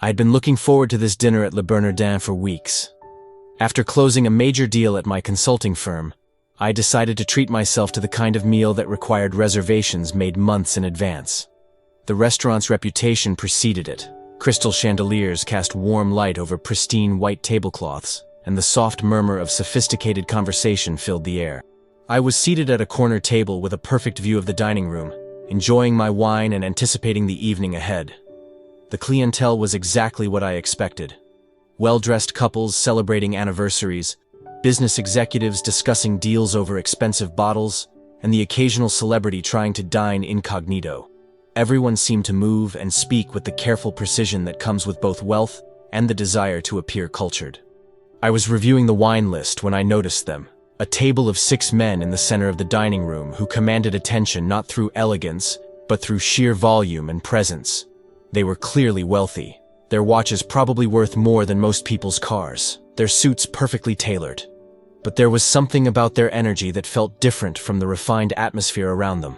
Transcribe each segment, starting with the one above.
I had been looking forward to this dinner at Le Bernardin for weeks. After closing a major deal at my consulting firm, I decided to treat myself to the kind of meal that required reservations made months in advance. The restaurant's reputation preceded it. Crystal chandeliers cast warm light over pristine white tablecloths, and the soft murmur of sophisticated conversation filled the air. I was seated at a corner table with a perfect view of the dining room, enjoying my wine and anticipating the evening ahead. The clientele was exactly what I expected. Well-dressed couples celebrating anniversaries, business executives discussing deals over expensive bottles, and the occasional celebrity trying to dine incognito. Everyone seemed to move and speak with the careful precision that comes with both wealth and the desire to appear cultured. I was reviewing the wine list when I noticed them. A table of 6 men in the center of the dining room who commanded attention not through elegance, but through sheer volume and presence. They were clearly wealthy, their watches probably worth more than most people's cars, their suits perfectly tailored. But there was something about their energy that felt different from the refined atmosphere around them.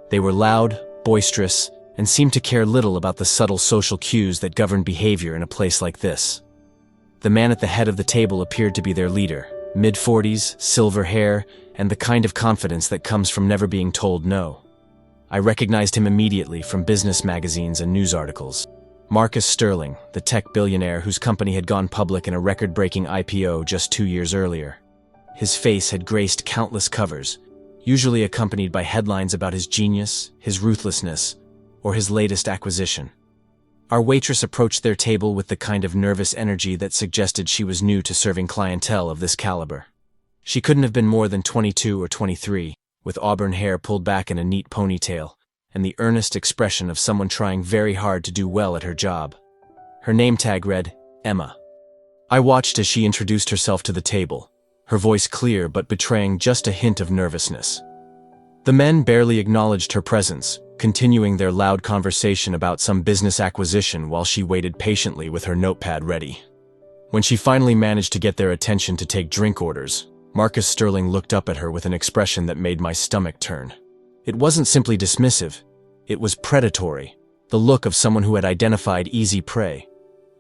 They were loud, boisterous, and seemed to care little about the subtle social cues that govern behavior in a place like this. The man at the head of the table appeared to be their leader, mid-40s, silver hair, and the kind of confidence that comes from never being told no. I recognized him immediately from business magazines and news articles. Marcus Sterling, the tech billionaire whose company had gone public in a record-breaking IPO just 2 years earlier. His face had graced countless covers, usually accompanied by headlines about his genius, his ruthlessness, or his latest acquisition. Our waitress approached their table with the kind of nervous energy that suggested she was new to serving clientele of this caliber. She couldn't have been more than 22 or 23, with auburn hair pulled back in a neat ponytail, and the earnest expression of someone trying very hard to do well at her job. Her name tag read, Emma. I watched as she introduced herself to the table, her voice clear but betraying just a hint of nervousness. The men barely acknowledged her presence, continuing their loud conversation about some business acquisition while she waited patiently with her notepad ready. When she finally managed to get their attention to take drink orders, Marcus Sterling looked up at her with an expression that made my stomach turn. It wasn't simply dismissive, it was predatory, the look of someone who had identified easy prey.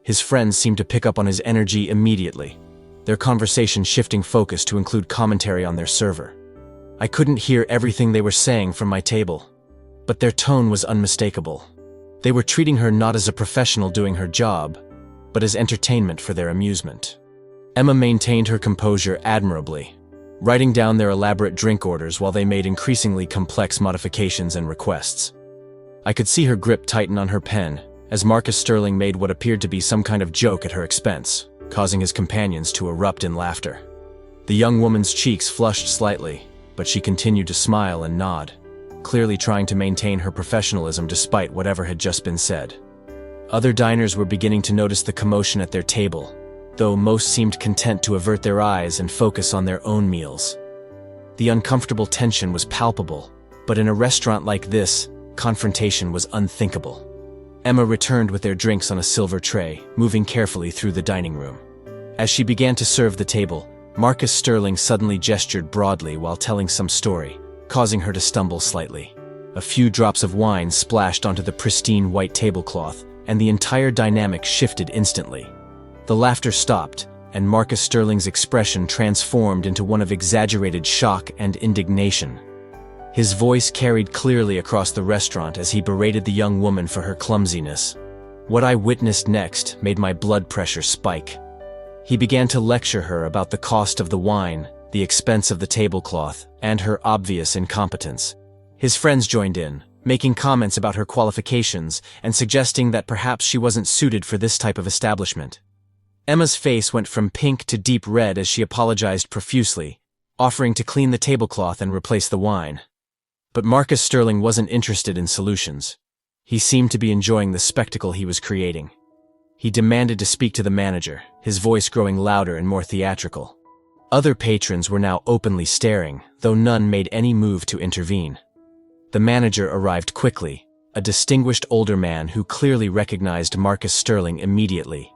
His friends seemed to pick up on his energy immediately, their conversation shifting focus to include commentary on their server. I couldn't hear everything they were saying from my table, but their tone was unmistakable. They were treating her not as a professional doing her job, but as entertainment for their amusement. Emma maintained her composure admirably, writing down their elaborate drink orders while they made increasingly complex modifications and requests. I could see her grip tighten on her pen as Marcus Sterling made what appeared to be some kind of joke at her expense, causing his companions to erupt in laughter. The young woman's cheeks flushed slightly, but she continued to smile and nod, clearly trying to maintain her professionalism despite whatever had just been said. Other diners were beginning to notice the commotion at their table, though most seemed content to avert their eyes and focus on their own meals. The uncomfortable tension was palpable, but in a restaurant like this, confrontation was unthinkable. Emma returned with their drinks on a silver tray, moving carefully through the dining room. As she began to serve the table, Marcus Sterling suddenly gestured broadly while telling some story, causing her to stumble slightly. A few drops of wine splashed onto the pristine white tablecloth, and the entire dynamic shifted instantly. The laughter stopped, and Marcus Sterling's expression transformed into one of exaggerated shock and indignation. His voice carried clearly across the restaurant as he berated the young woman for her clumsiness. What I witnessed next made my blood pressure spike. He began to lecture her about the cost of the wine, the expense of the tablecloth, and her obvious incompetence. His friends joined in, making comments about her qualifications and suggesting that perhaps she wasn't suited for this type of establishment. Emma's face went from pink to deep red as she apologized profusely, offering to clean the tablecloth and replace the wine. But Marcus Sterling wasn't interested in solutions. He seemed to be enjoying the spectacle he was creating. He demanded to speak to the manager, his voice growing louder and more theatrical. Other patrons were now openly staring, though none made any move to intervene. The manager arrived quickly, a distinguished older man who clearly recognized Marcus Sterling immediately.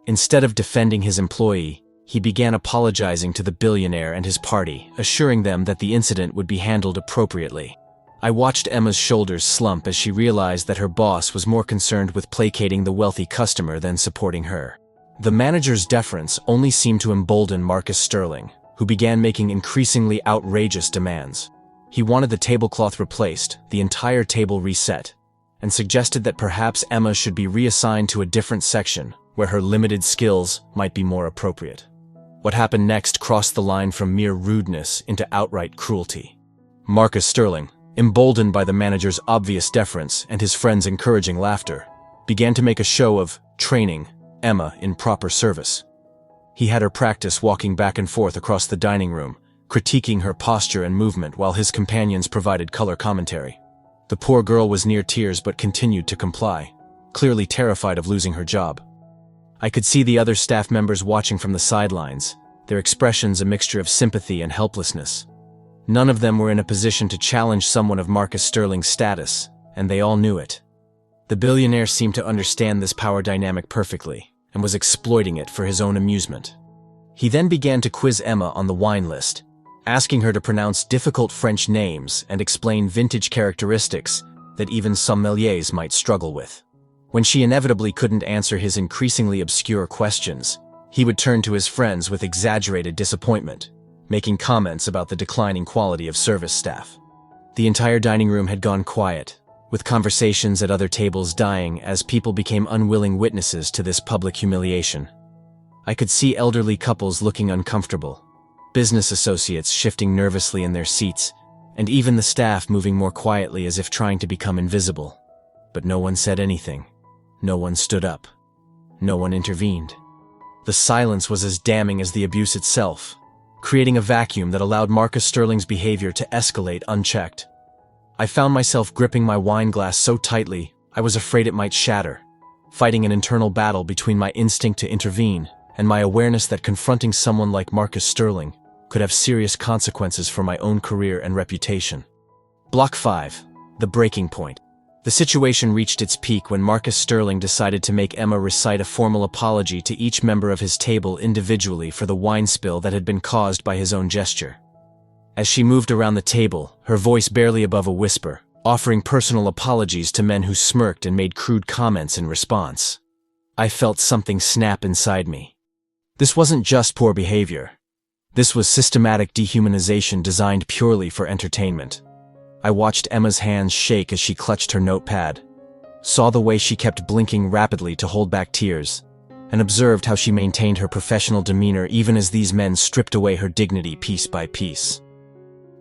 Instead of defending his employee, he began apologizing to the billionaire and his party, assuring them that the incident would be handled appropriately. I watched Emma's shoulders slump as she realized that her boss was more concerned with placating the wealthy customer than supporting her. The manager's deference only seemed to embolden Marcus Sterling, who began making increasingly outrageous demands. He wanted the tablecloth replaced, the entire table reset, and suggested that perhaps Emma should be reassigned to a different section, where her limited skills might be more appropriate. What happened next crossed the line from mere rudeness into outright cruelty. Marcus Sterling, emboldened by the manager's obvious deference and his friend's encouraging laughter, began to make a show of training Emma in proper service. He had her practice walking back and forth across the dining room, critiquing her posture and movement while his companions provided color commentary. The poor girl was near tears but continued to comply, clearly terrified of losing her job. I could see the other staff members watching from the sidelines, their expressions a mixture of sympathy and helplessness. None of them were in a position to challenge someone of Marcus Sterling's status, and they all knew it. The billionaire seemed to understand this power dynamic perfectly, and was exploiting it for his own amusement. He then began to quiz Emma on the wine list, asking her to pronounce difficult French names and explain vintage characteristics that even sommeliers might struggle with. When she inevitably couldn't answer his increasingly obscure questions, he would turn to his friends with exaggerated disappointment, making comments about the declining quality of service staff. The entire dining room had gone quiet, with conversations at other tables dying as people became unwilling witnesses to this public humiliation. I could see elderly couples looking uncomfortable, business associates shifting nervously in their seats, and even the staff moving more quietly as if trying to become invisible. But no one said anything. No one stood up. No one intervened. The silence was as damning as the abuse itself, creating a vacuum that allowed Marcus Sterling's behavior to escalate unchecked. I found myself gripping my wine glass so tightly, I was afraid it might shatter, fighting an internal battle between my instinct to intervene and my awareness that confronting someone like Marcus Sterling could have serious consequences for my own career and reputation. Block 5. The breaking point. The situation reached its peak when Marcus Sterling decided to make Emma recite a formal apology to each member of his table individually for the wine spill that had been caused by his own gesture. As she moved around the table, her voice barely above a whisper, offering personal apologies to men who smirked and made crude comments in response. I felt something snap inside me. This wasn't just poor behavior. This was systematic dehumanization designed purely for entertainment. I watched Emma's hands shake as she clutched her notepad, saw the way she kept blinking rapidly to hold back tears, and observed how she maintained her professional demeanor even as these men stripped away her dignity piece by piece.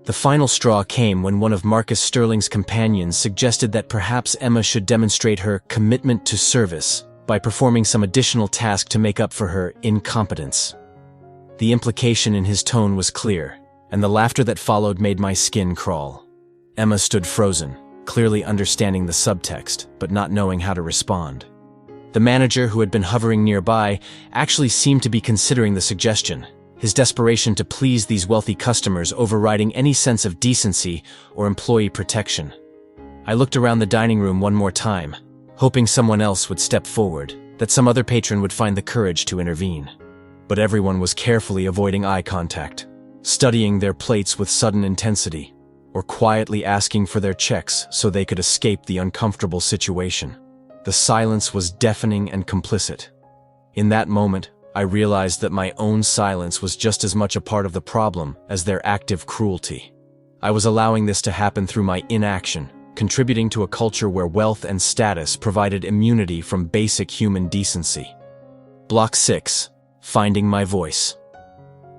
The final straw came when one of Marcus Sterling's companions suggested that perhaps Emma should demonstrate her commitment to service by performing some additional task to make up for her incompetence. The implication in his tone was clear, and the laughter that followed made my skin crawl. Emma stood frozen, clearly understanding the subtext, but not knowing how to respond. The manager, who had been hovering nearby, actually seemed to be considering the suggestion, his desperation to please these wealthy customers overriding any sense of decency or employee protection. I looked around the dining room one more time, hoping someone else would step forward, that some other patron would find the courage to intervene. But everyone was carefully avoiding eye contact, studying their plates with sudden intensity, or quietly asking for their checks so they could escape the uncomfortable situation. The silence was deafening and complicit. In that moment, I realized that my own silence was just as much a part of the problem as their active cruelty. I was allowing this to happen through my inaction, contributing to a culture where wealth and status provided immunity from basic human decency. Block 6. Finding my voice.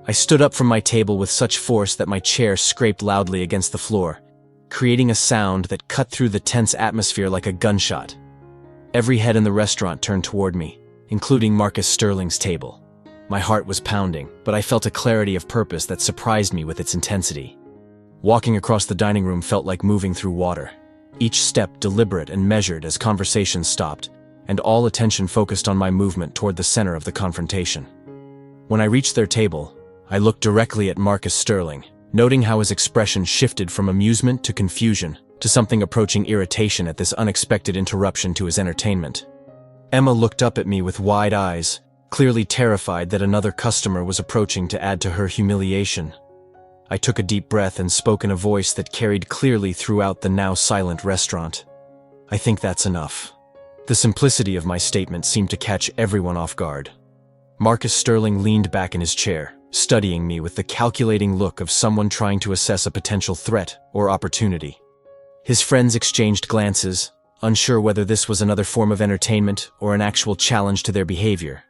I stood up from my table with such force that my chair scraped loudly against the floor, creating a sound that cut through the tense atmosphere like a gunshot. Every head in the restaurant turned toward me, including Marcus Sterling's table. My heart was pounding, but I felt a clarity of purpose that surprised me with its intensity. Walking across the dining room felt like moving through water, each step deliberate and measured as conversation stopped, and all attention focused on my movement toward the center of the confrontation. When I reached their table, I looked directly at Marcus Sterling, noting how his expression shifted from amusement to confusion to something approaching irritation at this unexpected interruption to his entertainment. Emma looked up at me with wide eyes, clearly terrified that another customer was approaching to add to her humiliation. I took a deep breath and spoke in a voice that carried clearly throughout the now silent restaurant. I think that's enough. The simplicity of my statement seemed to catch everyone off guard. Marcus Sterling leaned back in his chair, studying me with the calculating look of someone trying to assess a potential threat or opportunity. His friends exchanged glances, unsure whether this was another form of entertainment or an actual challenge to their behavior.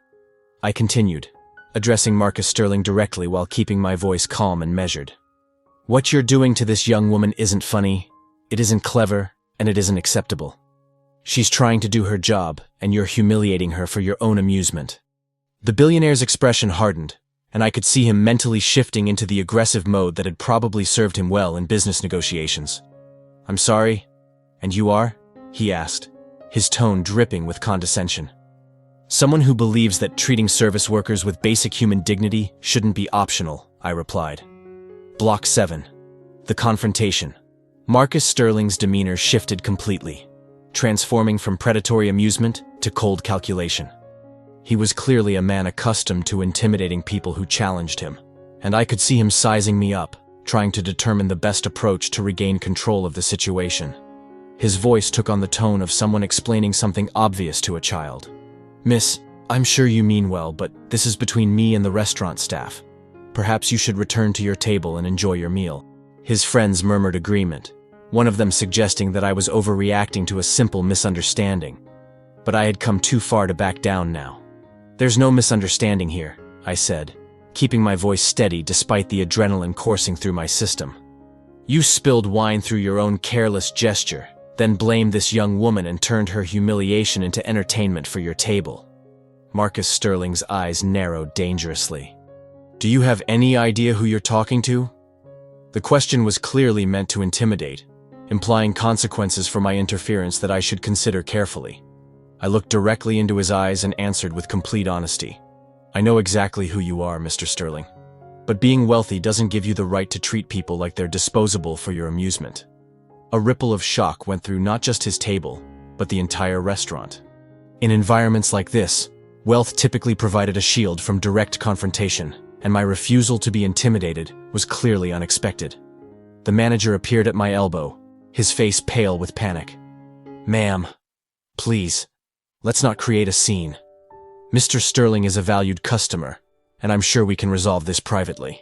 I continued, addressing Marcus Sterling directly while keeping my voice calm and measured. What you're doing to this young woman isn't funny, it isn't clever, and it isn't acceptable. She's trying to do her job, and you're humiliating her for your own amusement. The billionaire's expression hardened, and I could see him mentally shifting into the aggressive mode that had probably served him well in business negotiations. I'm sorry, and you are? He asked, his tone dripping with condescension. Someone who believes that treating service workers with basic human dignity shouldn't be optional, I replied. Block 7. The confrontation. Marcus Sterling's demeanor shifted completely, transforming from predatory amusement to cold calculation. He was clearly a man accustomed to intimidating people who challenged him, and I could see him sizing me up, trying to determine the best approach to regain control of the situation. His voice took on the tone of someone explaining something obvious to a child. Miss, I'm sure you mean well, but this is between me and the restaurant staff. Perhaps you should return to your table and enjoy your meal. His friends murmured agreement, one of them suggesting that I was overreacting to a simple misunderstanding. But I had come too far to back down now. There's no misunderstanding here, I said, keeping my voice steady despite the adrenaline coursing through my system. You spilled wine through your own careless gesture, then blamed this young woman and turned her humiliation into entertainment for your table. Marcus Sterling's eyes narrowed dangerously. Do you have any idea who you're talking to? The question was clearly meant to intimidate, implying consequences for my interference that I should consider carefully. I looked directly into his eyes and answered with complete honesty. I know exactly who you are, Mr. Sterling. But being wealthy doesn't give you the right to treat people like they're disposable for your amusement. A ripple of shock went through not just his table, but the entire restaurant. In environments like this, wealth typically provided a shield from direct confrontation, and my refusal to be intimidated was clearly unexpected. The manager appeared at my elbow, his face pale with panic. Ma'am, please, let's not create a scene. Mr. Sterling is a valued customer, and I'm sure we can resolve this privately.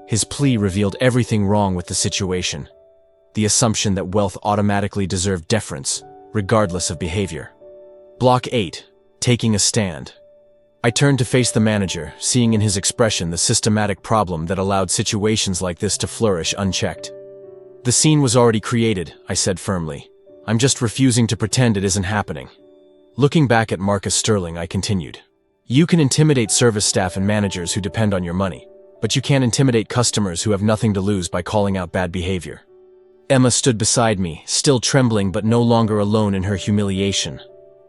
His plea revealed everything wrong with the situation. The assumption that wealth automatically deserved deference, regardless of behavior. Block 8. Taking a stand. I turned to face the manager, seeing in his expression the systematic problem that allowed situations like this to flourish unchecked. The scene was already created, I said firmly. I'm just refusing to pretend it isn't happening. Looking back at Marcus Sterling, I continued. You can intimidate service staff and managers who depend on your money, but you can't intimidate customers who have nothing to lose by calling out bad behavior. Emma stood beside me, still trembling but no longer alone in her humiliation.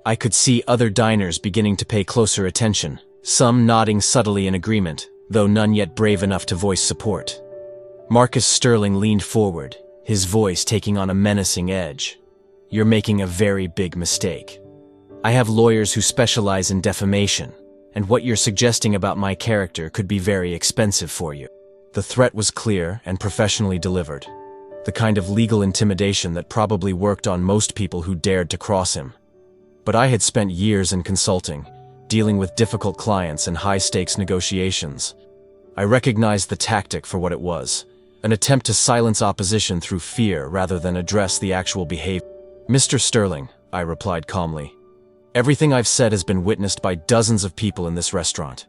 I could see other diners beginning to pay closer attention, some nodding subtly in agreement, though none yet brave enough to voice support. Marcus Sterling leaned forward, his voice taking on a menacing edge. You're making a very big mistake. I have lawyers who specialize in defamation, and what you're suggesting about my character could be very expensive for you. The threat was clear and professionally delivered, the kind of legal intimidation that probably worked on most people who dared to cross him. But I had spent years in consulting, dealing with difficult clients and high-stakes negotiations. I recognized the tactic for what it was, an attempt to silence opposition through fear rather than address the actual behavior. Mr. Sterling, I replied calmly, everything I've said has been witnessed by dozens of people in this restaurant.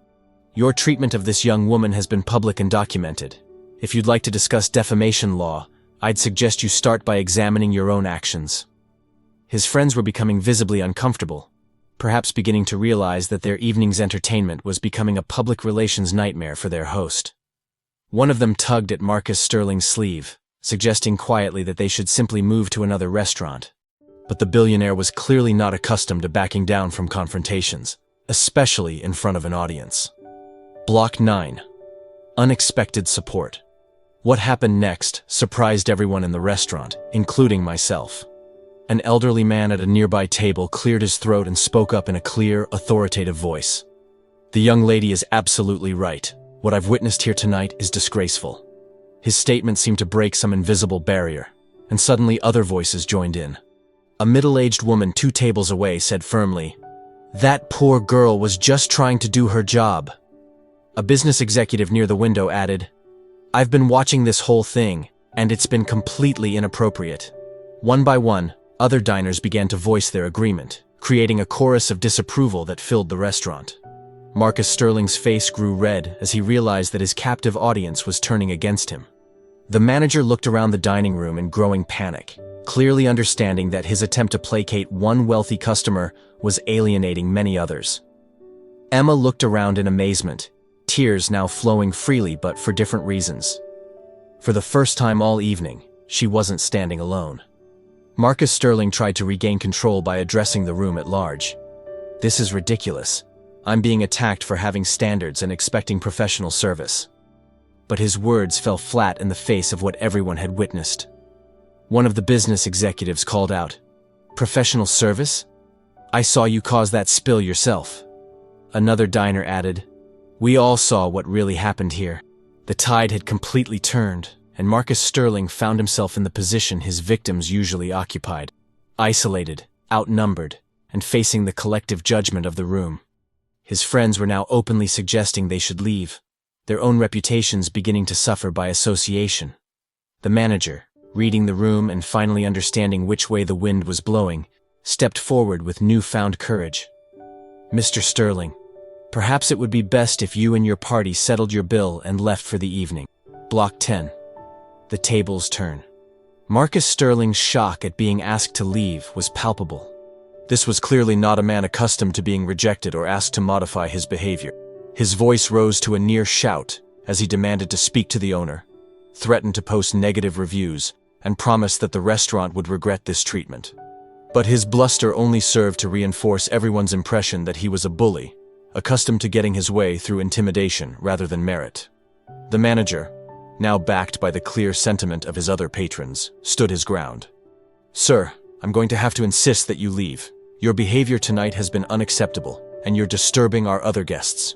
Your treatment of this young woman has been public and documented. If you'd like to discuss defamation law, I'd suggest you start by examining your own actions. His friends were becoming visibly uncomfortable, perhaps beginning to realize that their evening's entertainment was becoming a public relations nightmare for their host. One of them tugged at Marcus Sterling's sleeve, suggesting quietly that they should simply move to another restaurant. But the billionaire was clearly not accustomed to backing down from confrontations, especially in front of an audience. Block 9. Unexpected support. What happened next surprised everyone in the restaurant, including myself. An elderly man at a nearby table cleared his throat and spoke up in a clear, authoritative voice. The young lady is absolutely right. What I've witnessed here tonight is disgraceful. His statement seemed to break some invisible barrier, and suddenly other voices joined in. A middle-aged woman 2 tables away said firmly, "That poor girl was just trying to do her job." A business executive near the window added, "I've been watching this whole thing, and it's been completely inappropriate." One by one, other diners began to voice their agreement, creating a chorus of disapproval that filled the restaurant. Marcus Sterling's face grew red as he realized that his captive audience was turning against him. The manager looked around the dining room in growing panic, clearly understanding that his attempt to placate one wealthy customer was alienating many others. Emma looked around in amazement, tears now flowing freely but for different reasons. For the first time all evening, she wasn't standing alone. Marcus Sterling tried to regain control by addressing the room at large. "This is ridiculous. I'm being attacked for having standards and expecting professional service." But his words fell flat in the face of what everyone had witnessed. One of the business executives called out, "Professional service? I saw you cause that spill yourself." Another diner added, "We all saw what really happened here." The tide had completely turned, and Marcus Sterling found himself in the position his victims usually occupied, isolated, outnumbered, and facing the collective judgment of the room. His friends were now openly suggesting they should leave, their own reputations beginning to suffer by association. The manager, reading the room and finally understanding which way the wind was blowing, stepped forward with newfound courage. "Mr. Sterling, perhaps it would be best if you and your party settled your bill and left for the evening. Block 10. The tables turn. Marcus Sterling's shock at being asked to leave was palpable. This was clearly not a man accustomed to being rejected or asked to modify his behavior. His voice rose to a near shout as he demanded to speak to the owner, threatened to post negative reviews, and promised that the restaurant would regret this treatment. But his bluster only served to reinforce everyone's impression that he was a bully, accustomed to getting his way through intimidation rather than merit. The manager, now backed by the clear sentiment of his other patrons, stood his ground. "Sir, I'm going to have to insist that you leave. Your behavior tonight has been unacceptable, and you're disturbing our other guests."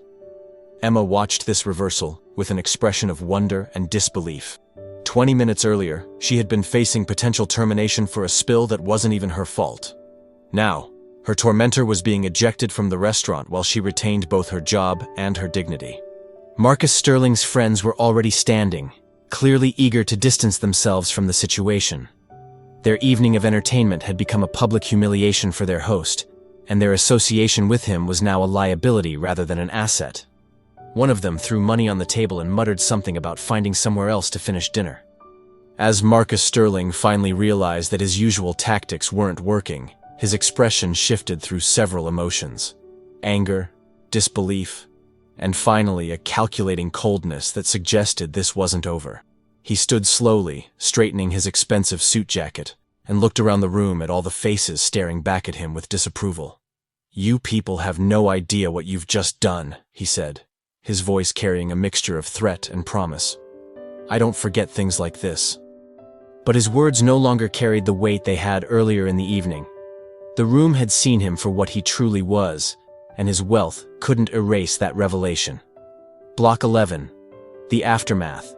Emma watched this reversal with an expression of wonder and disbelief. 20 minutes earlier, she had been facing potential termination for a spill that wasn't even her fault. Now, her tormentor was being ejected from the restaurant while she retained both her job and her dignity. Marcus Sterling's friends were already standing, clearly eager to distance themselves from the situation. Their evening of entertainment had become a public humiliation for their host, and their association with him was now a liability rather than an asset. One of them threw money on the table and muttered something about finding somewhere else to finish dinner. As Marcus Sterling finally realized that his usual tactics weren't working, his expression shifted through several emotions: anger, disbelief, and finally a calculating coldness that suggested this wasn't over. He stood slowly, straightening his expensive suit jacket, and looked around the room at all the faces staring back at him with disapproval. "You people have no idea what you've just done," he said, his voice carrying a mixture of threat and promise. "I don't forget things like this." But his words no longer carried the weight they had earlier in the evening. The room had seen him for what he truly was, and his wealth couldn't erase that revelation. Block 11. The aftermath.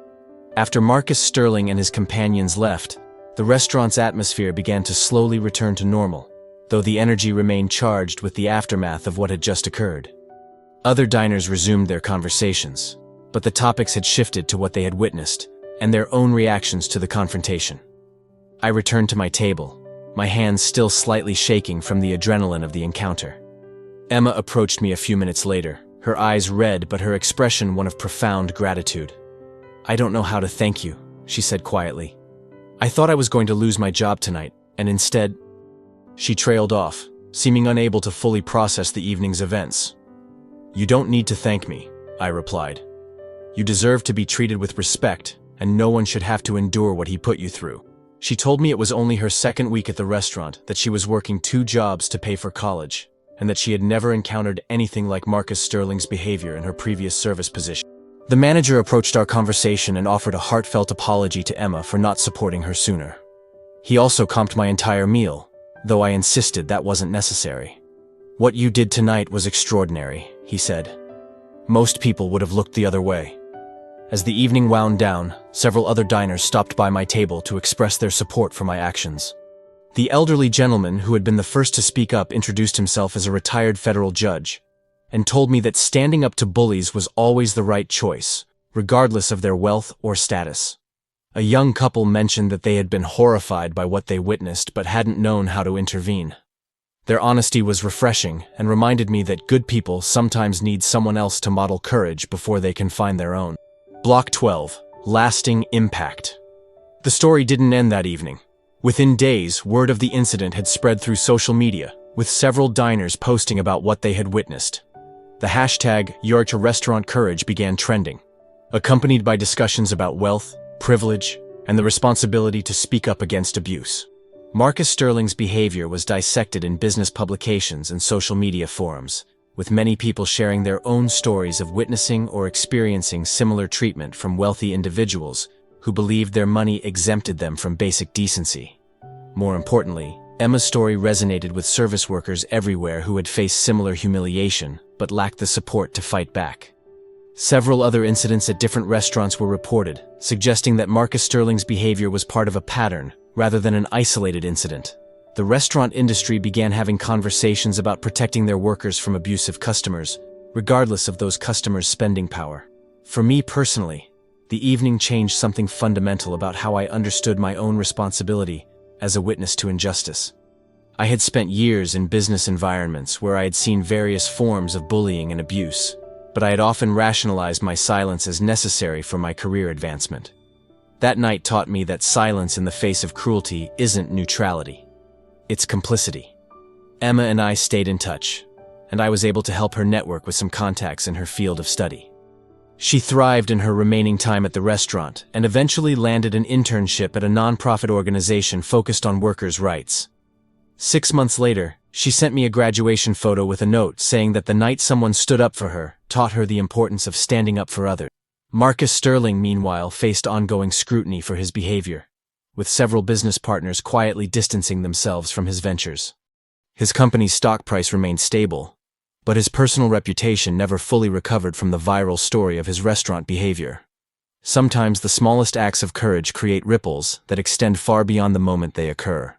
After Marcus Sterling and his companions left, the restaurant's atmosphere began to slowly return to normal, though the energy remained charged with the aftermath of what had just occurred. Other diners resumed their conversations, but the topics had shifted to what they had witnessed and their own reactions to the confrontation. I returned to my table, my hands still slightly shaking from the adrenaline of the encounter. Emma approached me a few minutes later, her eyes red but her expression one of profound gratitude. "I don't know how to thank you," she said quietly. "I thought I was going to lose my job tonight, and instead—" She trailed off, seeming unable to fully process the evening's events. "You don't need to thank me," I replied. "You deserve to be treated with respect, and no one should have to endure what he put you through." She told me it was only her second week at the restaurant, that she was working 2 jobs to pay for college, and that she had never encountered anything like Marcus Sterling's behavior in her previous service position. The manager approached our conversation and offered a heartfelt apology to Emma for not supporting her sooner. He also comped my entire meal, though I insisted that wasn't necessary. "What you did tonight was extraordinary," he said. "Most people would have looked the other way." As the evening wound down, several other diners stopped by my table to express their support for my actions. The elderly gentleman who had been the first to speak up introduced himself as a retired federal judge and told me that standing up to bullies was always the right choice, regardless of their wealth or status. A young couple mentioned that they had been horrified by what they witnessed but hadn't known how to intervene. Their honesty was refreshing and reminded me that good people sometimes need someone else to model courage before they can find their own. Block 12. Lasting Impact. The story didn't end that evening. Within days, word of the incident had spread through social media, with several diners posting about what they had witnessed. The hashtag #YourToRestaurantCourage began trending, accompanied by discussions about wealth, privilege, and the responsibility to speak up against abuse. Marcus Sterling's behavior was dissected in business publications and social media forums, with many people sharing their own stories of witnessing or experiencing similar treatment from wealthy individuals who believed their money exempted them from basic decency. More importantly, Emma's story resonated with service workers everywhere who had faced similar humiliation but lacked the support to fight back. Several other incidents at different restaurants were reported, suggesting that Marcus Sterling's behavior was part of a pattern rather than an isolated incident. The restaurant industry began having conversations about protecting their workers from abusive customers, regardless of those customers' spending power. For me personally, the evening changed something fundamental about how I understood my own responsibility as a witness to injustice. I had spent years in business environments where I had seen various forms of bullying and abuse, but I had often rationalized my silence as necessary for my career advancement. That night taught me that silence in the face of cruelty isn't neutrality. It's complicity. Emma and I stayed in touch, and I was able to help her network with some contacts in her field of study. She thrived in her remaining time at the restaurant and eventually landed an internship at a nonprofit organization focused on workers' rights. 6 months later, she sent me a graduation photo with a note saying that the night someone stood up for her taught her the importance of standing up for others. Marcus Sterling, meanwhile, faced ongoing scrutiny for his behavior, with several business partners quietly distancing themselves from his ventures. His company's stock price remained stable, but his personal reputation never fully recovered from the viral story of his restaurant behavior. Sometimes the smallest acts of courage create ripples that extend far beyond the moment they occur.